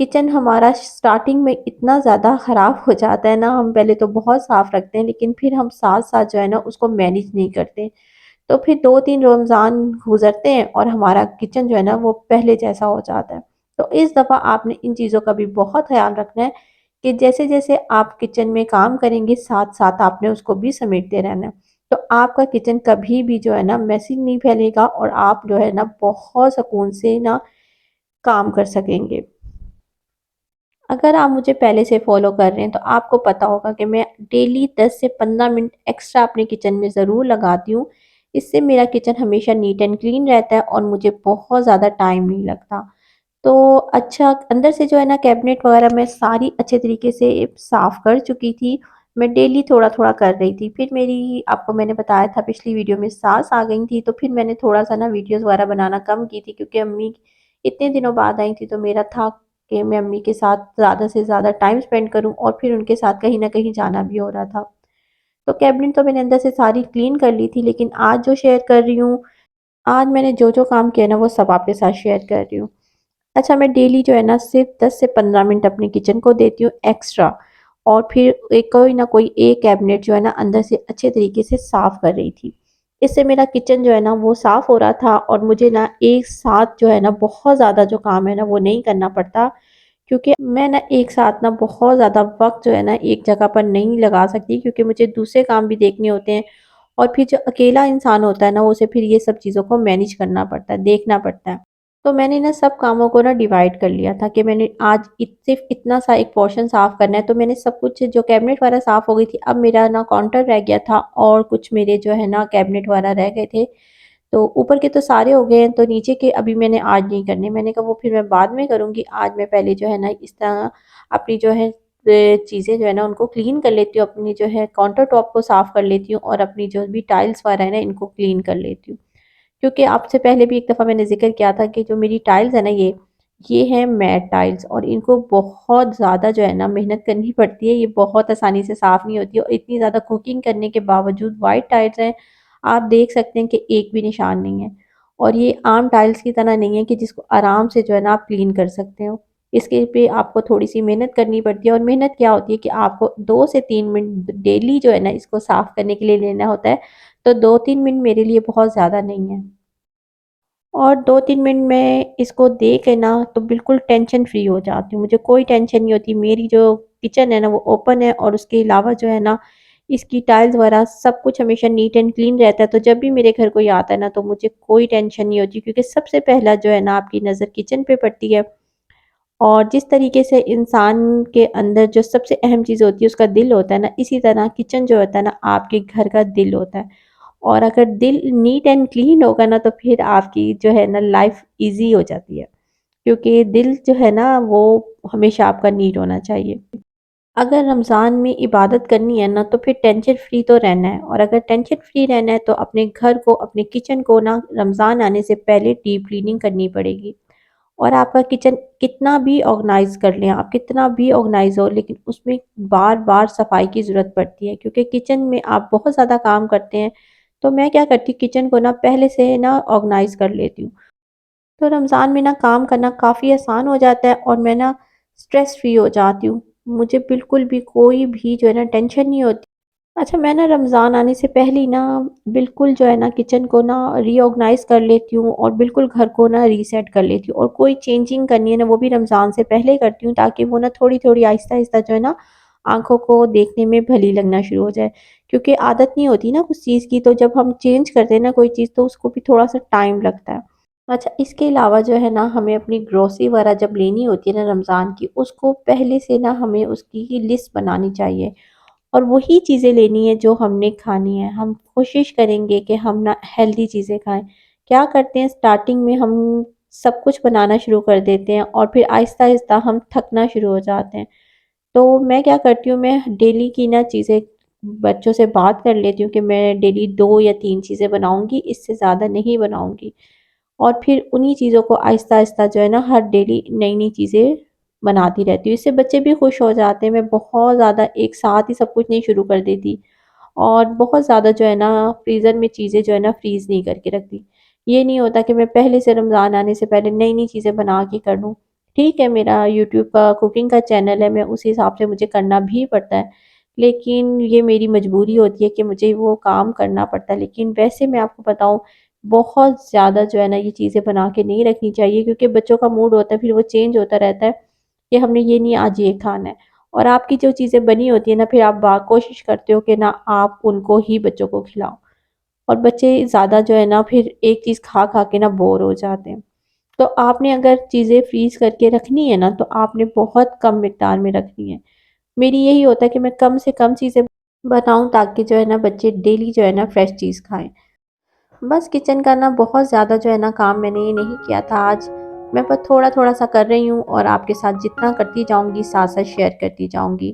Kitchen ہمارا starting میں اتنا زیادہ خراب ہو جاتا ہے نا، ہم پہلے تو بہت صاف رکھتے ہیں لیکن پھر ہم ساتھ ساتھ جو ہے نا اس کو مینیج نہیں کرتے، تو پھر 2 3 رمضان گزرتے ہیں اور ہمارا کچن جو ہے نا وہ پہلے جیسا ہو جاتا ہے۔ تو اس دفعہ آپ نے ان چیزوں کا بھی بہت خیال رکھنا ہے کہ جیسے جیسے آپ کچن میں کام کریں گے ساتھ ساتھ آپ نے اس کو بھی سمیٹتے رہنا ہے، تو آپ کا کچن کبھی بھی جو ہے نا میسی نہیں پھیلے گا اور آپ جو ہے نا بہت سکون سے نا کام کر سکیں گے۔ اگر آپ مجھے پہلے سے فالو کر رہے ہیں تو آپ کو پتا ہوگا کہ میں ڈیلی 10 سے 15 منٹ ایکسٹرا اپنے کچن میں ضرور لگاتی ہوں، اس سے میرا کچن ہمیشہ نیٹ اینڈ کلین رہتا ہے اور مجھے بہت زیادہ ٹائم نہیں لگتا۔ تو اچھا اندر سے جو ہے نا کیبنٹ وغیرہ میں ساری اچھے طریقے سے صاف کر چکی تھی، میں ڈیلی تھوڑا تھوڑا کر رہی تھی، پھر میری آپ کو میں نے بتایا تھا پچھلی ویڈیو میں ساس آ گئی تھی، تو پھر میں نے تھوڑا سا نا ویڈیوز وغیرہ بنانا کم کی تھی کیونکہ امی اتنے دنوں بعد آئی تھی تو میرا تھا کہ میں امی کے ساتھ زیادہ سے زیادہ ٹائم سپینڈ کروں اور پھر ان کے ساتھ کہیں نہ کہیں جانا بھی ہو رہا تھا۔ تو کیبنٹ تو میں نے اندر سے ساری کلین کر لی تھی، لیکن آج جو شیئر کر رہی ہوں، آج میں نے جو جو کام کیا نا وہ سب آپ کے ساتھ شیئر کر رہی ہوں۔ اچھا میں ڈیلی جو ہے نا صرف 10 سے 15 منٹ اپنے کچن کو دیتی ہوں ایکسٹرا، اور پھر کوئی نہ کوئی ایک کیبنٹ جو ہے نا اندر سے اچھے طریقے سے صاف کر رہی تھی، اس سے میرا کچن جو ہے نا وہ صاف ہو رہا تھا اور مجھے نا ایک ساتھ جو ہے نا بہت زیادہ جو کام ہے نا وہ نہیں کرنا پڑتا، کیونکہ میں نا ایک ساتھ نا بہت زیادہ وقت جو ہے نا ایک جگہ پر نہیں لگا سکتی، کیونکہ مجھے دوسرے کام بھی دیکھنے ہوتے ہیں اور پھر جو اکیلا انسان ہوتا ہے نا اسے پھر یہ سب چیزوں کو مینیج کرنا پڑتا ہے، دیکھنا پڑتا ہے۔ تو میں نے نا سب کاموں کو نا ڈیوائیڈ کر لیا تھا کہ میں نے آج صرف اتنا سا ایک پورشن صاف کرنا ہے، تو میں نے سب کچھ جو کیبنٹ وغیرہ صاف ہو گئی تھی، اب میرا نا کاؤنٹر رہ گیا تھا اور کچھ میرے جو ہے نا کیبنٹ وغیرہ رہ گئے تھے، تو اوپر کے تو سارے ہو گئے ہیں، تو نیچے کے ابھی میں نے آج نہیں کرنے، میں نے کہا وہ پھر میں بعد میں کروں گی، آج میں پہلے جو ہے نا اس طرح اپنی جو ہے چیزیں جو ہے نا ان کو کلین کر لیتی ہوں، اپنی جو ہے کاؤنٹر ٹاپ کو صاف کر لیتی ہوں اور اپنی جو بھی ٹائلز وغیرہ ہے نا ان کو کلین کر لیتی ہوں، کیونکہ آپ سے پہلے بھی ایک دفعہ میں نے ذکر کیا تھا کہ جو میری ٹائلز ہے نا یہ ہیں میٹ ٹائلز اور ان کو بہت زیادہ جو ہے نا محنت کرنی پڑتی ہے، یہ بہت آسانی سے صاف نہیں ہوتی اور اتنی زیادہ کوکنگ کرنے کے باوجود وائٹ ٹائلز ہیں، آپ دیکھ سکتے ہیں کہ ایک بھی نشان نہیں ہے، اور یہ عام ٹائلز کی طرح نہیں ہے کہ جس کو آرام سے جو ہے نا آپ کلین کر سکتے ہو، اس کے پہ آپ کو تھوڑی سی محنت کرنی پڑتی ہے، اور محنت کیا ہوتی ہے کہ آپ کو 2 سے 3 منٹ ڈیلی جو ہے نا اس کو صاف کرنے کے لیے لینا ہوتا ہے، تو 2 3 منٹ میرے لیے بہت زیادہ نہیں ہے، اور 2 3 منٹ میں اس کو دے کے نا تو بالکل ٹینشن فری ہو جاتی ہوں، مجھے کوئی ٹینشن نہیں ہوتی، میری جو کچن ہے نا وہ اوپن ہے اور اس کے علاوہ جو ہے نا اس کی ٹائلز وغیرہ سب کچھ ہمیشہ نیٹ اینڈ کلین رہتا ہے، تو جب بھی میرے گھر کوئی آتا ہے نا تو مجھے کوئی ٹینشن نہیں ہوتی، کیونکہ سب سے پہلا جو ہے نا آپ کی نظر کچن پہ پڑتی ہے، اور جس طریقے سے انسان کے اندر جو سب سے اہم چیز ہوتی ہے اس کا دل ہوتا ہے نا، اسی طرح کچن جو ہوتا ہے نا آپ کے گھر کا دل ہوتا ہے، اور اگر دل نیٹ اینڈ کلین ہوگا نا تو پھر آپ کی جو ہے نا لائف ایزی ہو جاتی ہے، کیونکہ دل جو ہے نا وہ ہمیشہ آپ کا نیٹ ہونا چاہیے۔ اگر رمضان میں عبادت کرنی ہے نا تو پھر ٹینشن فری تو رہنا ہے، اور اگر ٹینشن فری رہنا ہے تو اپنے گھر کو اپنے کچن کو نا رمضان آنے سے پہلے ڈیپ کلیننگ کرنی پڑے گی، اور آپ کا کچن کتنا بھی آرگنائز کر لیں، آپ کتنا بھی آرگنائز ہو، لیکن اس میں بار بار صفائی کی ضرورت پڑتی ہے، کیونکہ کچن میں آپ بہت زیادہ کام کرتے ہیں، تو میں کیا کرتی ہوں کچن کو نا پہلے سے نا آرگنائز کر لیتی ہوں، تو رمضان میں نا کام کرنا کافی آسان ہو جاتا ہے اور میں نا اسٹریس فری ہو جاتی ہوں، مجھے بالکل بھی کوئی بھی جو ہے نا ٹینشن نہیں ہوتی۔ اچھا میں نا رمضان آنے سے پہلے ہی نا بالکل جو ہے نا کچن کو نا ری آرگنائز کر لیتی ہوں اور بالکل گھر کو نا ریسیٹ کر لیتی ہوں، اور کوئی چینجنگ کرنی ہے نا وہ بھی رمضان سے پہلے ہی کرتی ہوں، تاکہ وہ نا تھوڑی تھوڑی آہستہ آہستہ جو ہے نا آنکھوں کو دیکھنے میں بھلی لگنا شروع ہو جائے، کیونکہ عادت نہیں ہوتی نا کچھ چیز کی، تو جب ہم چینج کرتے ہیں نا کوئی چیز تو اس کو بھی تھوڑا سا ٹائم لگتا ہے۔ اچھا اس کے علاوہ جو ہے نا ہمیں اپنی گروسری وغیرہ جب لینی ہوتی ہے نا رمضان کی، اس کو پہلے سے نا ہمیں اس کی لسٹ بنانی چاہیے، اور وہی چیزیں لینی ہے جو ہم نے کھانی ہے، ہم کوشش کریں گے کہ ہم نا ہیلدی چیزیں کھائیں، کیا کرتے ہیں سٹارٹنگ میں ہم سب کچھ بنانا شروع کر دیتے ہیں اور پھر آہستہ آہستہ ہم تھکنا شروع ہو جاتے ہیں، تو میں کیا کرتی ہوں، میں ڈیلی کی نا چیزیں بچوں سے بات کر لیتی ہوں کہ میں ڈیلی 2 یا 3 چیزیں بناؤں گی، اس سے زیادہ نہیں بناؤں گی، اور پھر انہی چیزوں کو آہستہ آہستہ جو ہے نا ہر ڈیلی نئی نئی چیزیں بناتی رہتی ہوں، اس سے بچے بھی خوش ہو جاتے ہیں، میں بہت زیادہ ایک ساتھ ہی سب کچھ نہیں شروع کر دیتی، اور بہت زیادہ جو ہے نا فریزر میں چیزیں جو ہے نا فریز نہیں کر کے رکھتی، یہ نہیں ہوتا کہ میں پہلے سے رمضان آنے سے پہلے نئی نئی چیزیں بنا کے کر لوں، ٹھیک ہے میرا یوٹیوب کا کوکنگ کا چینل ہے، میں اس حساب سے مجھے کرنا بھی پڑتا ہے، لیکن یہ میری مجبوری ہوتی ہے کہ مجھے وہ کام کرنا پڑتا ہے۔ لیکن ویسے میں آپ کو بتاؤں، بہت زیادہ جو ہے نا یہ چیزیں بنا کے نہیں رکھنی چاہیے، کیونکہ بچوں کا موڈ ہوتا ہے پھر وہ چینج ہوتا رہتا ہے کہ ہم نے یہ نہیں آج یہ کھانا ہے، اور آپ کی جو چیزیں بنی ہوتی ہیں نا پھر آپ کوشش کرتے ہو کہ نا آپ ان کو ہی بچوں کو کھلاؤ، اور بچے زیادہ جو ہے نا پھر ایک چیز کھا کھا کے نا بور ہو جاتے ہیں۔ تو آپ نے اگر چیزیں فریز کر کے رکھنی ہے نا تو آپ نے بہت کم مقدار میں رکھنی ہے۔ میری یہی ہوتا ہے کہ میں کم سے کم چیزیں بناؤں تاکہ جو ہے نا بچے ڈیلی جو ہے نا فریش چیز کھائیں۔ بس کچن کا نا بہت زیادہ جو ہے نا کام میں نے یہ نہیں کیا تھا آج، میں بس تھوڑا تھوڑا سا کر رہی ہوں، اور آپ کے ساتھ جتنا کرتی جاؤں گی ساتھ ساتھ شیئر کرتی جاؤں گی۔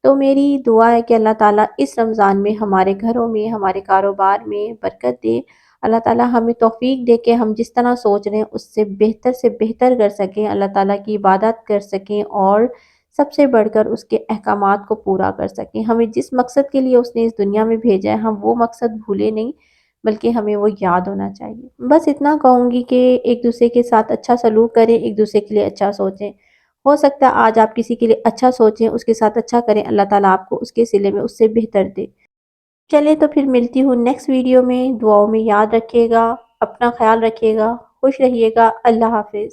تو میری دعا ہے کہ اللہ تعالیٰ اس رمضان میں ہمارے گھروں میں، ہمارے کاروبار میں برکت دے۔ اللہ تعالیٰ ہمیں توفیق دے کہ ہم جس طرح سوچ رہے ہیں اس سے بہتر کر سکیں، اللہ تعالیٰ کی عبادت کر سکیں، اور سب سے بڑھ کر اس کے احکامات کو پورا کر سکیں۔ ہمیں جس مقصد کے لیے اس نے اس دنیا میں بھیجا ہے ہم وہ مقصد بھولے نہیں، بلکہ ہمیں وہ یاد ہونا چاہیے۔ بس اتنا کہوں گی کہ ایک دوسرے کے ساتھ اچھا سلوک کریں، ایک دوسرے کے لیے اچھا سوچیں۔ ہو سکتا ہے آج آپ کسی کے لیے اچھا سوچیں، اس کے ساتھ اچھا کریں، اللہ تعالیٰ آپ کو اس کے صلے میں اس سے بہتر دے۔ چلے تو پھر ملتی ہوں نیکسٹ ویڈیو میں، دعاؤں میں یاد رکھیے گا، اپنا خیال رکھیے گا، خوش رہیے گا، اللہ حافظ۔